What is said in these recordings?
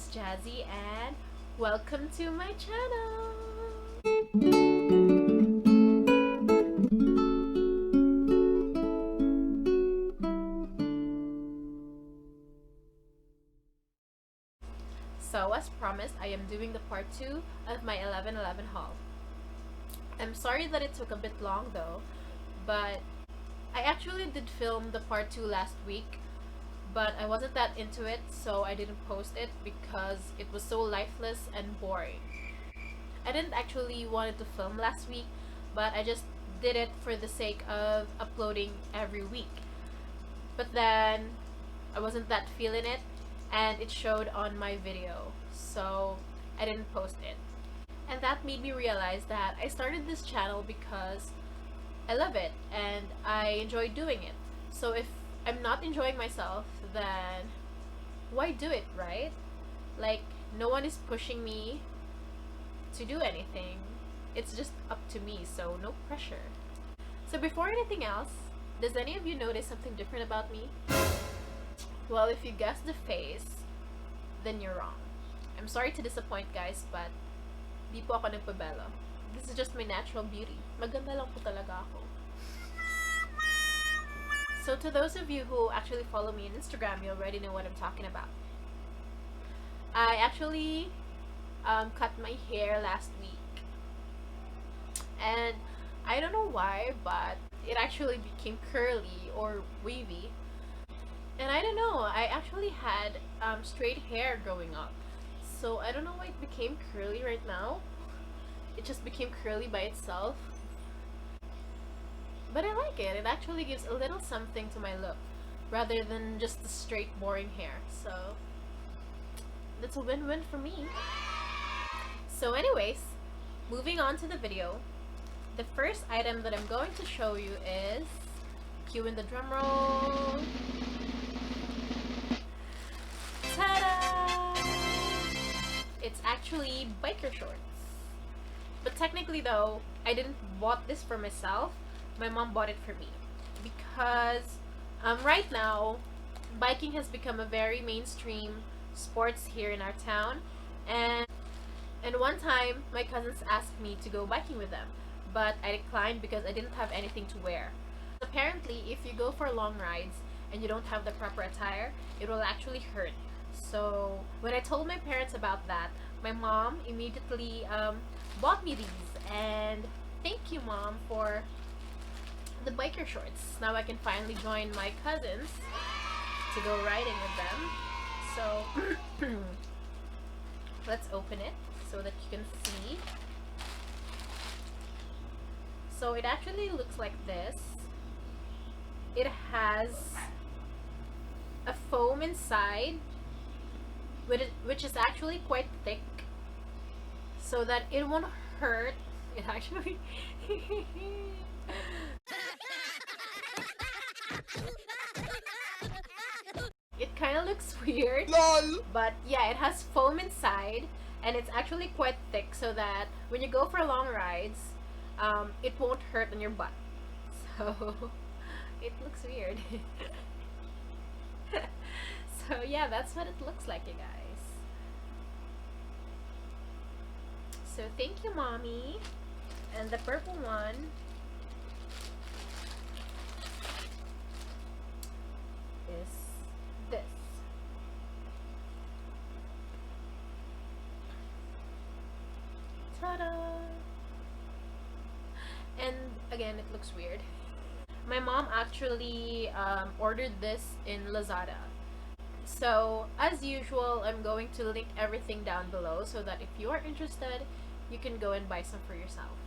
is Jazzy and welcome to my channel! So as promised, I am doing the part 2 of my 11/11 haul. I'm sorry that it took a bit long though, but I actually did film the part 2 last week, but I wasn't that into it, so I didn't post it because it was so lifeless and boring. I didn't actually wanted to film last week, but I just did it for the sake of uploading every week. But then I wasn't that feeling it, and it showed on my video, so I didn't post it. And that made me realize that I started this channel because I love it and I enjoy doing it. So if I'm not enjoying myself, then why do it, right? Like, no one is pushing me to do anything. It's just up to me, so no pressure. So before anything else, does any of you notice something different about me? Well, if you guessed the face, then you're wrong. I'm sorry to disappoint, guys, but di po ako nagpabelo. This is just my natural beauty. Maganda lang po talaga ako. So to those of you who actually follow me on Instagram, you already know what I'm talking about. I actually cut my hair last week. And I don't know why, but it actually became curly or wavy. And I don't know, I actually had straight hair growing up. So I don't know why it became curly right now. It just became curly by itself. But I like it. It actually gives a little something to my look rather than just the straight boring hair. So that's a win-win for me. So anyways, moving on to the video. The first item that I'm going to show you is, cue in the drum roll. Ta-da! It's actually biker shorts. But technically though, I didn't bought this for myself. My mom bought it for me because right now biking has become a very mainstream sports here in our town, and one time my cousins asked me to go biking with them, but I declined because I didn't have anything to wear. Apparently, if you go for long rides and you don't have the proper attire, it will actually hurt. So when I told my parents about that, my mom immediately bought me these, and thank you, Mom, for the biker shorts. Now I can finally join my cousins to go riding with them. So let's open it so that you can see. So it actually looks like this. It has a foam inside, which is actually quite thick, so that it won't hurt. It actually it kind of looks weird, LOL. But yeah, it has foam inside and it's actually quite thick, so that when you go for long rides, it won't hurt on your butt. So it looks weird. So yeah, that's what it looks like, you guys. So thank you, Mommy. And the purple one is this. Ta-da! And again, it looks weird. My mom actually ordered this in Lazada. So as usual, I'm going to link everything down below so that if you are interested, you can go and buy some for yourself.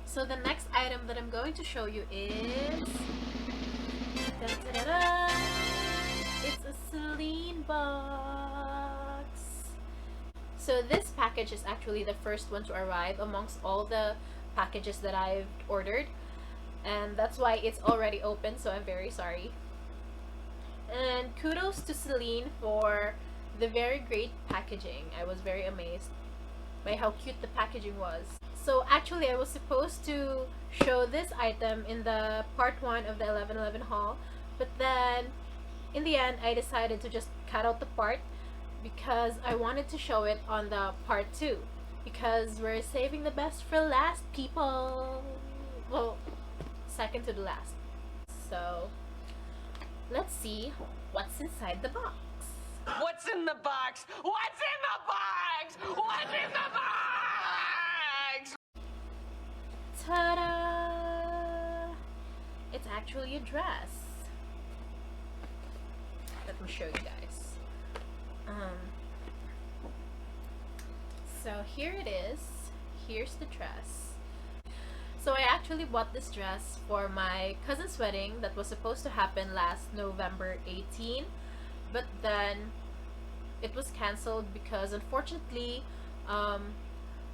So the next item that I'm going to show you is, da-da-da-da, it's a Celine box. So this package is actually the first one to arrive amongst all the packages that I've ordered, and that's why it's already open, so I'm very sorry. And kudos to Celine for the very great packaging. I was very amazed by how cute the packaging was. So actually I was supposed to show this item in the part 1 of the 11/11 haul, but then in the end, I decided to just cut out the part because I wanted to show it on the part 2. Because we're saving the best for last, people. Well, second to the last. So, let's see what's inside the box. What's in the box? What's in the box? What's in the box? Ta-da! It's actually a dress. Let me show you guys. So here it is. Here's the dress. So I actually bought this dress for my cousin's wedding that was supposed to happen last November 18, but then it was cancelled because unfortunately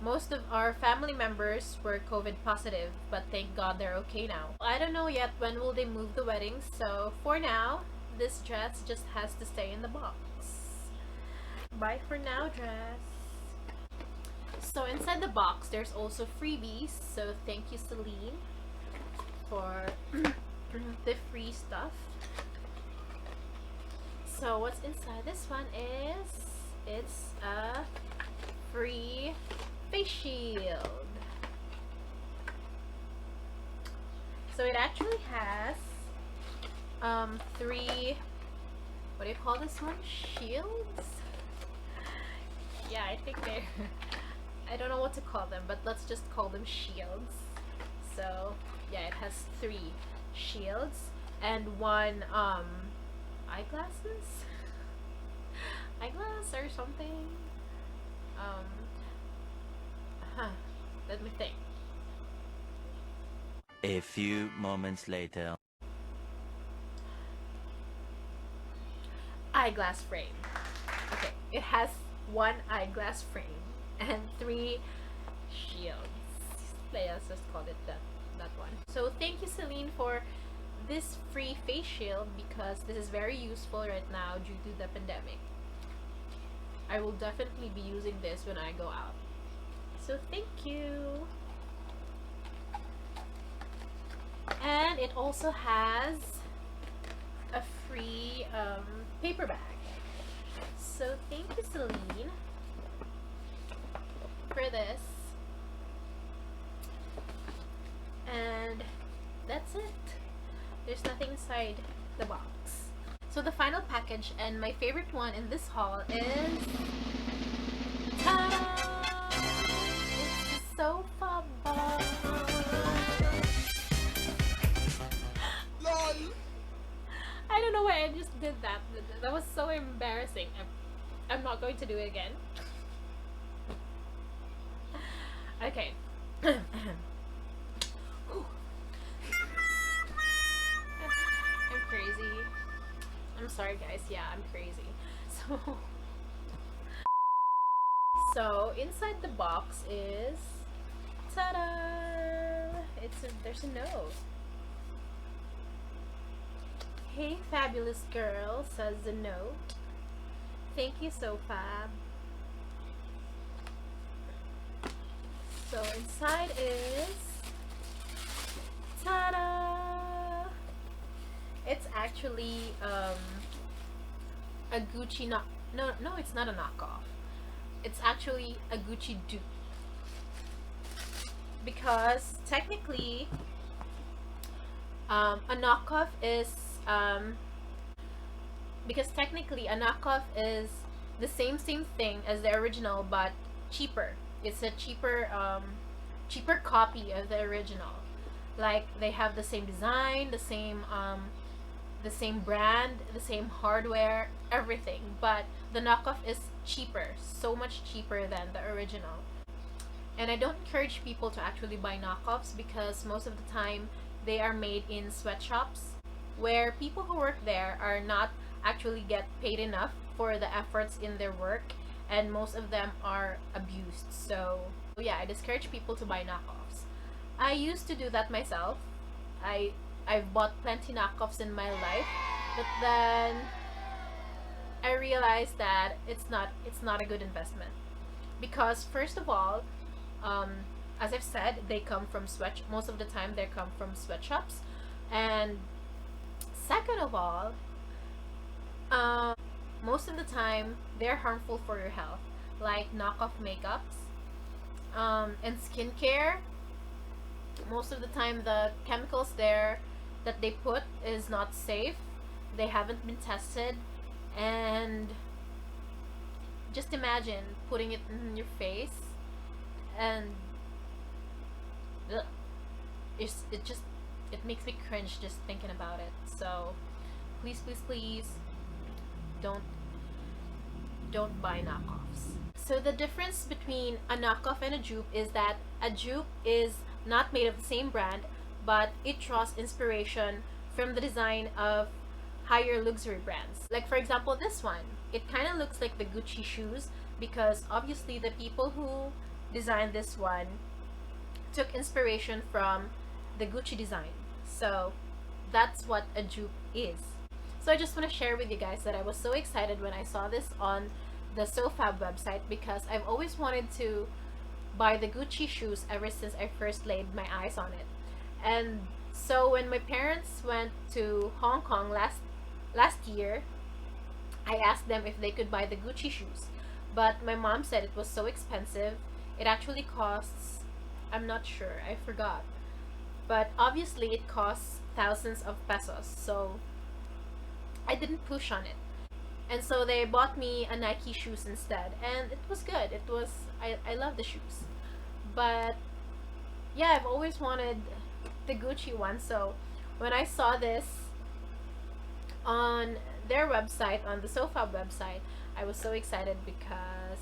most of our family members were COVID positive, but thank God they're okay now. I don't know yet when will they move the wedding, so for now this dress just has to stay in the box. Bye for now, dress. So inside the box there's also freebies, so thank you Celine for the free stuff. So what's inside this one is it's a free face shield. So it actually has 3, what do you call this one? Shields? Yeah, I think they're I don't know what to call them, but let's just call them shields. So yeah, it has 3 shields and 1 eyeglasses? Eyeglass or something? Let me think. A few moments later. Eyeglass frame. Okay, it has 1 eyeglass frame and 3 shields. Let's just call it that one. So thank you Celine for this free face shield because this is very useful right now due to the pandemic. I will definitely be using this when I go out. So thank you. And it also has a free paper bag. So thank you Celine for this. And that's it. There's nothing inside the box. So the final package and my favorite one in this haul is ta-da! It's a sofa ball. LOL! I don't know why I just did that. That was so embarrassing. I'm not going to do it again. Okay. I'm crazy. I'm sorry guys, yeah, I'm crazy. So inside the box is ta-da! There's a note. Hey fabulous girl, says the note. Thank you so fab. So inside is ta-da! It's actually a Gucci no, it's not a knockoff. It's actually a Gucci dupe. Because technically a knockoff is the same thing as the original but cheaper. It's a cheaper copy of the original. Like they have the same design, the same brand, the same hardware, everything, but the knockoff is cheaper, so much cheaper than the original. And I don't encourage people to actually buy knockoffs because most of the time they are made in sweatshops where people who work there are not actually get paid enough for the efforts in their work, and most of them are abused. So yeah, I discourage people to buy knockoffs. I used to do that myself. I've bought plenty knockoffs in my life, but then I realized that it's not a good investment because first of all, as I've said, they come from most of the time they come from sweatshops, and second of all, most of the time they're harmful for your health, like knockoff makeups, and skincare. Most of the time the chemicals there that they put is not safe. They haven't been tested, and just imagine putting it in your face, and ugh, it makes me cringe just thinking about it. So please, please, please don't buy knockoffs. So the difference between a knockoff and a dupe is that a dupe is not made of the same brand, but it draws inspiration from the design of higher luxury brands. Like for example, this one, it kind of looks like the Gucci shoes because obviously the people who designed this one took inspiration from the Gucci design. So that's what a dupe is. So I just want to share with you guys that I was so excited when I saw this on the SoFab website because I've always wanted to buy the Gucci shoes ever since I first laid my eyes on it. And so when my parents went to Hong Kong last year, I asked them if they could buy the Gucci shoes. But my mom said it was so expensive. It actually costs, I'm not sure, I forgot. But obviously it costs thousands of pesos. So I didn't push on it. And so they bought me a Nike shoes instead. And it was good. I love the shoes. But yeah, I've always wanted the Gucci one. So when I saw this on their website, on the SoFab website, I was so excited because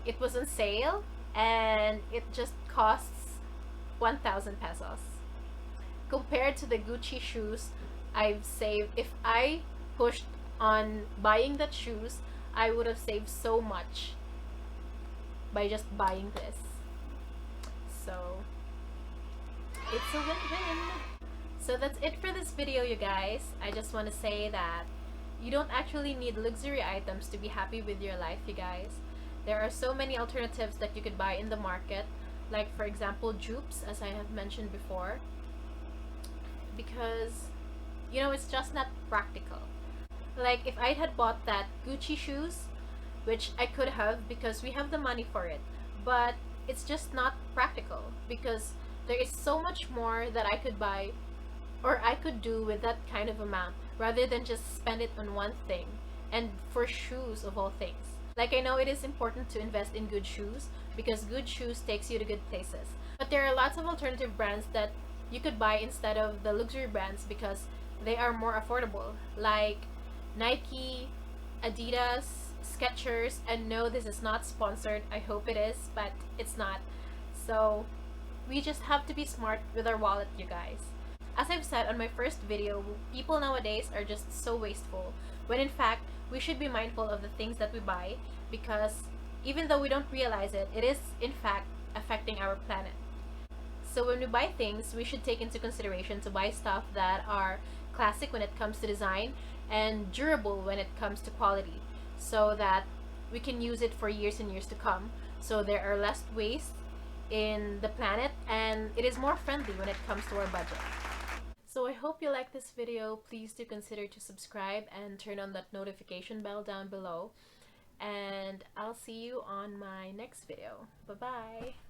it was on sale and it just costs 1,000 pesos. Compared to the Gucci shoes I've saved, if I pushed on buying that shoes, I would have saved so much by just buying this. So it's a win-win. So that's it for this video, you guys. I just want to say that you don't actually need luxury items to be happy with your life, you guys. There are so many alternatives that you could buy in the market, like for example dupes, as I have mentioned before, because you know, it's just not practical. Like if I had bought that Gucci shoes, which I could have because we have the money for it, but it's just not practical because there is so much more that I could buy or I could do with that kind of amount rather than just spend it on one thing, and for shoes of all things. Like I know it is important to invest in good shoes because good shoes takes you to good places, but there are lots of alternative brands that you could buy instead of the luxury brands because they are more affordable, like Nike, Adidas, Skechers, and no, this is not sponsored. I hope it is, but it's not. So we just have to be smart with our wallet, you guys. As I've said on my first video, people nowadays are just so wasteful, when in fact, we should be mindful of the things that we buy because even though we don't realize it, it is in fact affecting our planet. So when we buy things, we should take into consideration to buy stuff that are classic when it comes to design and durable when it comes to quality, so that we can use it for years and years to come, so there are less waste in the planet and it is more friendly when it comes to our budget. So I hope you like this video. Please do consider to subscribe and turn on that notification bell down below, and I'll see you on my next video. Bye bye.